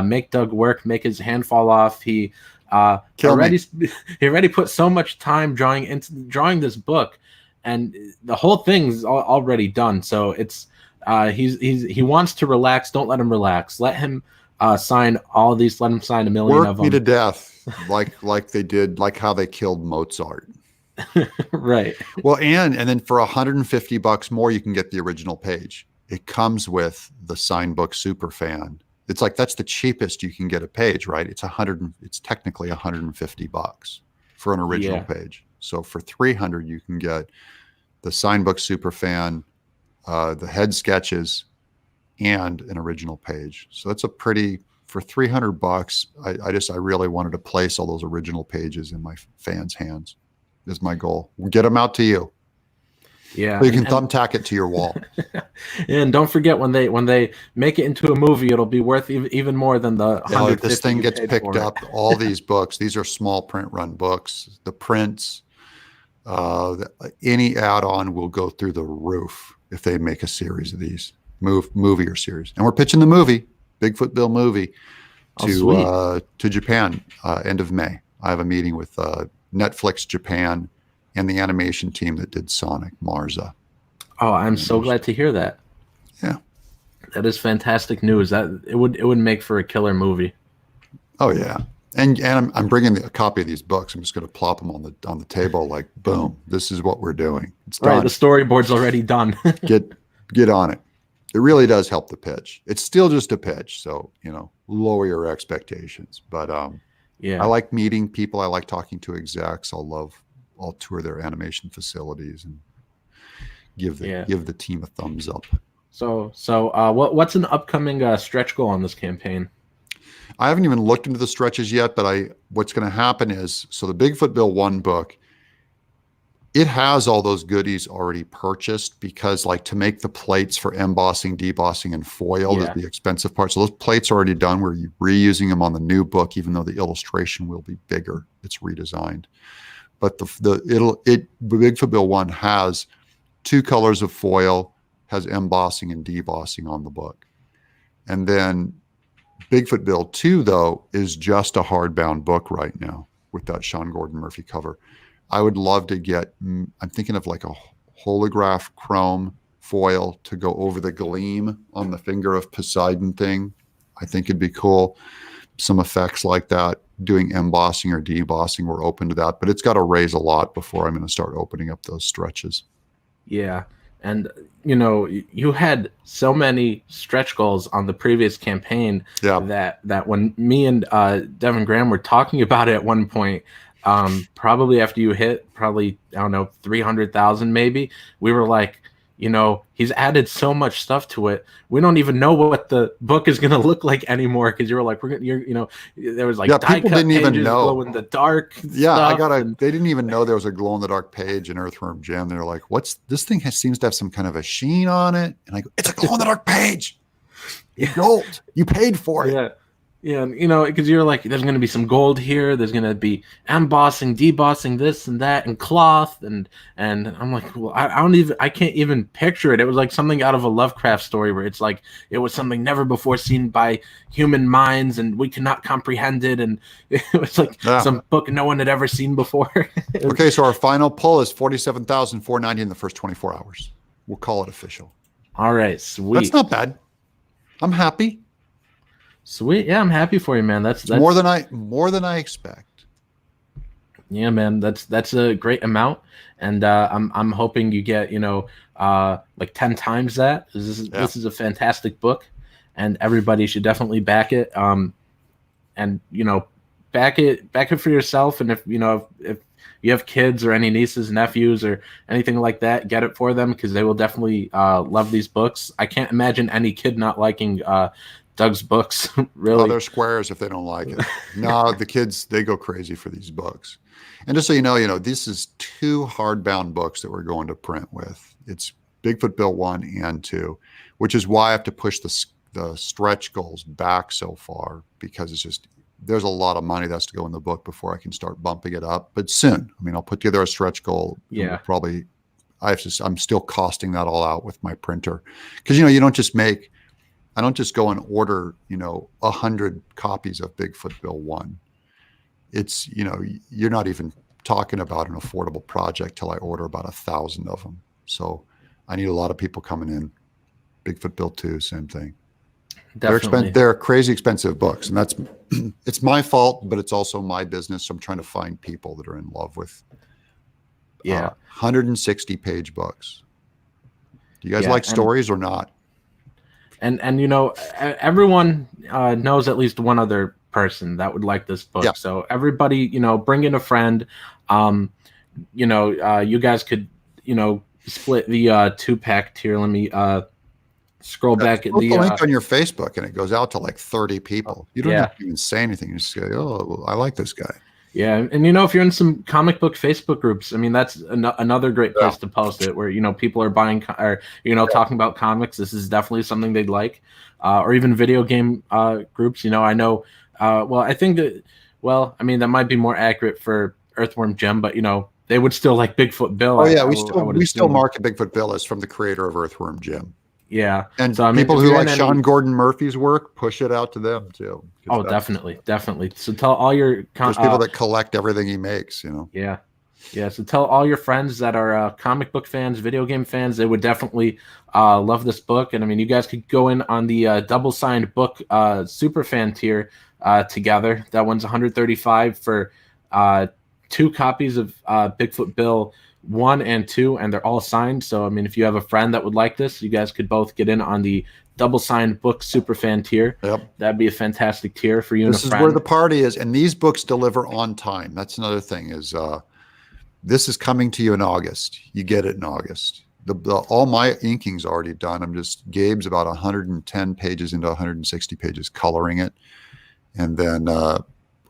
Make Doug work. Make his hand fall off. He already put so much time drawing this book, and the whole thing's already done. So it's he wants to relax. Don't let him relax. Let him sign all of these. Let him sign 1 million of them. Work me to death. like they did, like how they killed Mozart. Right. Well, and then for $150 more, you can get the original page. It comes with the signed book superfan. It's like that's the cheapest you can get a page, right? It's technically $150 for an original page. So for $300, you can get the signed book superfan, the head sketches, and an original page. So that's for $300, I really wanted to place all those original pages in my fans' hands. Is my goal. We'll get them out to you. Yeah, so you can thumbtack it to your wall. And don't forget when they make it into a movie, it'll be worth even more than the. If this thing gets picked up, all these books, these are small print run books. The prints, any add-on will go through the roof if they make a series of these movie or series. And we're pitching the movie. Bigfoot Bill movie to Japan end of May. I have a meeting with Netflix Japan and the animation team that did Sonic, Marza. Oh, I'm so glad to hear that. Yeah, that is fantastic news. That it would make for a killer movie. Oh yeah, and I'm bringing a copy of these books. I'm just going to plop them on the table like boom. This is what we're doing. It's done. Right, the storyboard's already done. Get on it. It really does help the pitch. It's still just a pitch, so lower your expectations. But I like meeting people. I like talking to execs. I'll tour their animation facilities and give the team a thumbs up. So what's an upcoming stretch goal on this campaign? I haven't even looked into the stretches yet, but what's going to happen is, so the Bigfoot Bill 1 book it has all those goodies already purchased, because like to make the plates for embossing, debossing, and foil is the expensive part. So those plates are already done. We're reusing them on the new book, even though the illustration will be bigger. It's redesigned. But Bigfoot Bill 1 has 2 colors of foil, has embossing and debossing on the book. And then Bigfoot Bill 2, though, is just a hardbound book right now with that Sean Gordon Murphy cover. I would love to get, I'm thinking of like a holograph chrome foil to go over the gleam on the finger of Poseidon thing. I think it'd be cool. Some effects like that, doing embossing or debossing, we're open to that, but it's got to raise a lot before I'm going to start opening up those stretches. Yeah. And, you know, you had so many stretch goals on the previous campaign that when me and Devin Graham were talking about it at one point, probably after you hit I don't know, 300,000 maybe, we were like, you know, he's added so much stuff to it. We don't even know what the book is going to look like anymore, because you were like, you know, there was like people didn't even know glow in the dark. They didn't even know there was a glow in the dark page in Earthworm Jim. They're like, "What's this thing? Seems to have some kind of a sheen on it." And I go, "It's a glow in the dark page. Gold. You paid for it." Yeah. Yeah, you know, because you're like, there's going to be some gold here. There's going to be embossing, debossing, this and that, and cloth, and I'm like, well, I can't even picture it. It was like something out of a Lovecraft story where it's like it was something never before seen by human minds, and we cannot comprehend it, and it was like some book no one had ever seen before. Okay, so our final pull is 47,490 in the first 24 hours. We'll call it official. All right, sweet. That's not bad. I'm happy. Sweet, yeah, I'm happy for you, man. That's more than I expect. Yeah, man, that's a great amount, and I'm hoping you get, you know, like 10 times that. This is a fantastic book, and everybody should definitely back it. And you know, back it for yourself, and if you know if you have kids or any nieces, nephews, or anything like that, get it for them, because they will definitely love these books. I can't imagine any kid not liking Doug's books. Really. Oh, they're squares if they don't like it. No, the kids, they go crazy for these books. And just so you know, this is 2 hardbound books that we're going to print with. It's Bigfoot Bill 1 and 2, which is why I have to push the stretch goals back so far, because it's just, there's a lot of money that has to go in the book before I can start bumping it up. But soon, I mean, I'll put together a stretch goal. Yeah. Probably, I'm still costing that all out with my printer. Because, you know, I don't just go and order, you know, 100 copies of Bigfoot Bill 1. It's, you know, you're not even talking about an affordable project till I order about 1,000 of them. So I need a lot of people coming in. Bigfoot Bill 2, same thing. Definitely. They're crazy expensive books, and that's it's my fault, but it's also my business. So I'm trying to find people that are in love with 160-page books. Do you guys like stories or not? And you know, everyone knows at least one other person that would like this book. Yeah. So everybody, you know, bring in a friend. You know, you guys could, you know, split the 2-pack tier. Let me scroll back at the link on your Facebook, and it goes out to like 30 people. You don't have to even say anything. You just say, "Oh, well, I like this guy." Yeah, and you know, if you're in some comic book Facebook groups, I mean, that's another great place to post it, where, you know, people are buying or, you know, talking about comics. This is definitely something they'd like, or even video game groups. You know, I know. Well, I think that. Well, I mean, that might be more accurate for Earthworm Jim, but you know, they would still like Bigfoot Bill. Oh yeah, we still market Bigfoot Bill as from the creator of Earthworm Jim. Yeah, and so, I mean, people who like Sean Gordon Murphy's work, push it out to them too. Oh, definitely. So tell all your there's people that collect everything he makes, you know. Yeah. So tell all your friends that are comic book fans, video game fans. They would definitely love this book. And I mean, you guys could go in on the double signed book super fan tier together. That one's $135 for 2 copies of Bigfoot Bill 1 and 2, and they're all signed. So I mean, if you have a friend that would like this, you guys could both get in on the double signed book super fan tier. Yep, that'd be a fantastic tier for you. This and a friend. This is where the party is, and these books deliver on time. That's another thing. Is this is coming to you in August? You get it in August. All my inking's already done. Gabe's about 110 pages into 160 pages coloring it, and then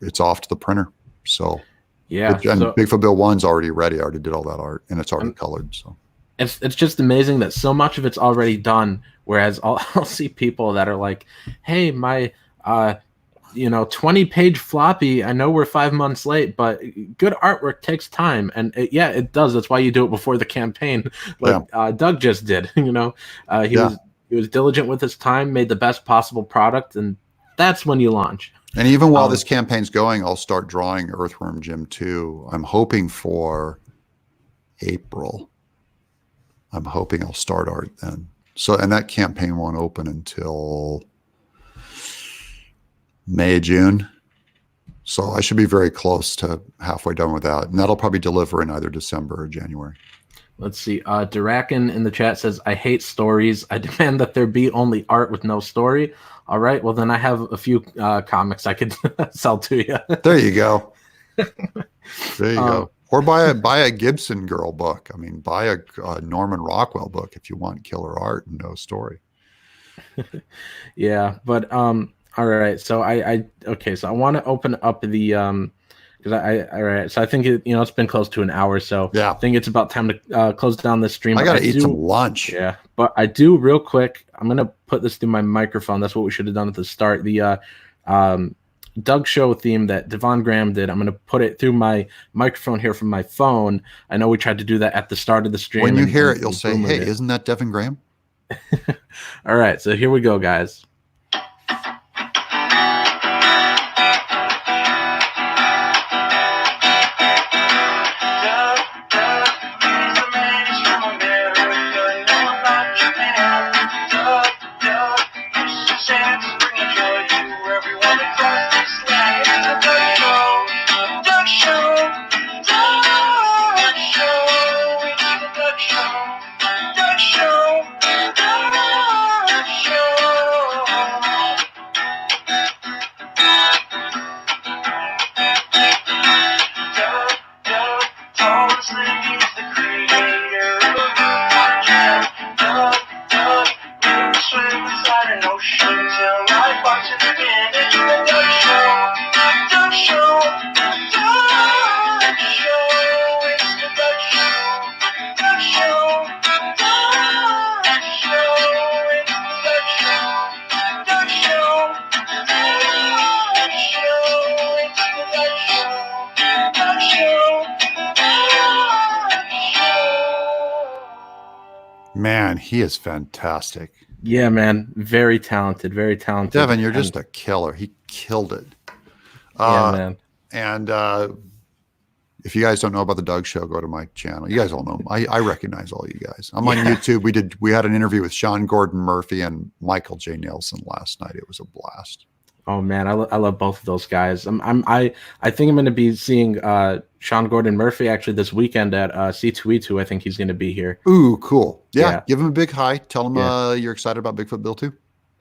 it's off to the printer. So. Yeah. And So Bigfoot Bill 1's already ready. I already did all that art, and it's already um, colored. So it's just amazing that so much of it's already done. Whereas I'll see people that are like, "Hey, my 20-page floppy. I know we're 5 months late, but good artwork takes time, and it does. That's why you do it before the campaign, like yeah, Doug just did. He yeah. was diligent with his time, made the best possible product, and that's when you launch. And even while Um, this campaign's going, I'll start drawing Earthworm Jim 2. I'm hoping for April. I'm hoping I'll start art then. So, and that campaign won't open until May, June. So I should be very close to halfway done with that. And that'll probably deliver in either December or January. let's see. Durakin in the chat says, "I hate stories. I demand that there be only art with no story." All right, well then I have a few comics I could sell to you. There you go. There you Um, go. Or buy a Gibson girl book. I mean, buy a Norman Rockwell book if you want killer art and no story. Yeah, but all right. So so I want to open up the because all right. So I think it's been close to an hour, so Yeah. I think it's about time to close down this stream. I But got to eat some lunch. Yeah, but I do real quick. I'm gonna put this through my microphone. That's what we should have done at the start. The Doug Show theme that Devon Graham did. I'm gonna put it through my microphone here from my phone. I know we tried to do that at the start of the stream. When you hear it, you'll say, "Hey, isn't that Devon Graham?" All right, so here we go, guys. Man, he is fantastic. Yeah, man. Very talented. Very talented. Devin, you're just a killer. He killed it. Yeah, man. And if you guys don't know about the Doug Show, go to my channel. You guys all know. I recognize all you guys. I'm on YouTube. We had an interview with Sean Gordon Murphy and Michael J. Nelson last night. It was a blast. Oh man, I love both of those guys. I think I'm going to be seeing Sean Gordon Murphy actually this weekend at C2E2. I think he's going to be here. Ooh, cool. Yeah, give him a big hi. Tell him you're excited about Bigfoot Bill 2.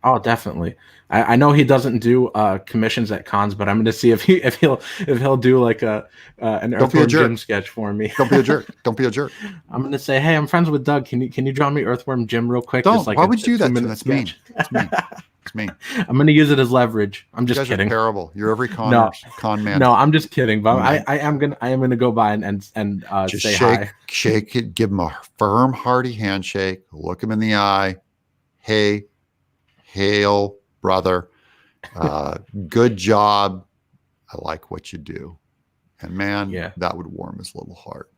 Oh, definitely. I know he doesn't do commissions at cons, but I'm going to see if he'll do like an Earthworm Jim sketch for me. Don't be a jerk. Don't be a jerk. I'm going to say, hey, I'm friends with Doug. Can you draw me Earthworm Jim real quick? Don't. Just like why would you do that? That's mean. That's mean. It's mean. I'm going to use it as leverage. I'm just you guys kidding. Are terrible. You're every con man. No, I'm just kidding. But I am gonna go by and just say hi. Shake it. Give him a firm, hearty handshake. Look him in the eye. Hey, hail, brother. Good job. I like what you do. And man, that would warm his little heart.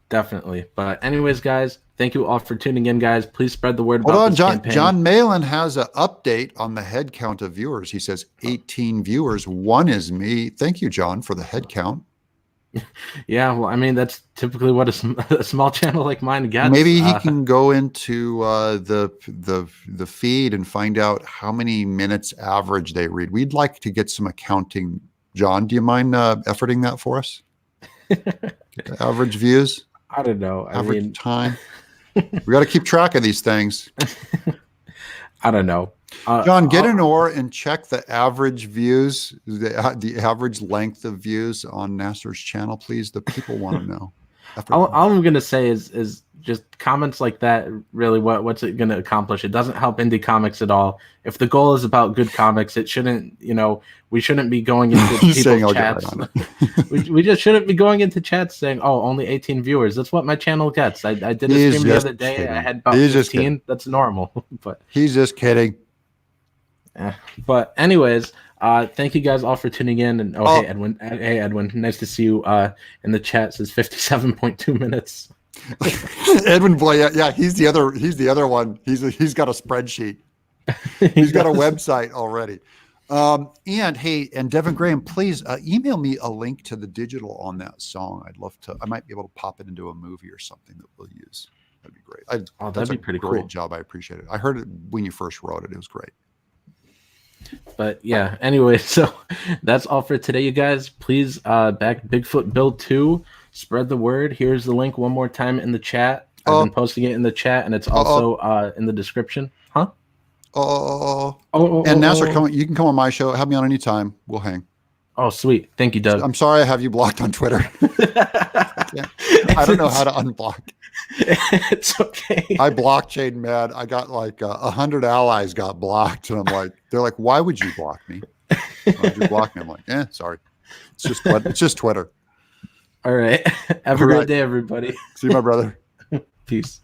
Definitely. But anyways, guys, thank you all for tuning in, guys. Please spread the word. Hold on, John Malin has an update on the head count of viewers. He says 18 viewers. One is me. Thank you, John, for the head count. Yeah, well, I mean, that's typically what a small channel like mine gets. Maybe he can go into the feed and find out how many minutes average they read. We'd like to get some accounting. John, do you mind efforting that for us? Average views? I don't know. Average time? We got to keep track of these things. I don't know. John, get an oar and check the average views, the average length of views on Nasser's channel, please. The people want to know. All I'm gonna say is just comments like that. Really, what's it gonna accomplish? It doesn't help indie comics at all. If the goal is about good comics, it shouldn't. We shouldn't be going into people's chats. we just shouldn't be going into chats saying, "Oh, only 18 viewers." That's what my channel gets. I did a stream the other day. Kidding. I had about 15. That's normal. But he's just kidding. But anyways. Thank you guys all for tuning in. And hey Edwin, nice to see you in the chat. It says 57.2 minutes. Edwin boy, yeah, he's the other one. He's got a spreadsheet. He's got a website already. And hey, and Devin Graham, please email me a link to the digital on that song. I'd love to. I might be able to pop it into a movie or something that we'll use. That'd be great. That'd be pretty cool. Great job. I appreciate it. I heard it when you first wrote it. It was great. But yeah, anyway, so that's all for today, you guys. Please back Bigfoot Build 2. Spread the word. Here's the link one more time in the chat. I've been posting it in the chat, and it's also in the description. Huh? And Nasser, you can come on my show. Have me on anytime. We'll hang. Oh, sweet. Thank you, Doug. I'm sorry I have you blocked on Twitter. I don't know how to unblock. It's okay. I blockchain mad. I got like 100 allies got blocked, and they're like, why would you block me? Why would you block me? I'm like, sorry. It's just Twitter. All right. Have a great day, everybody. See you, my brother. Peace.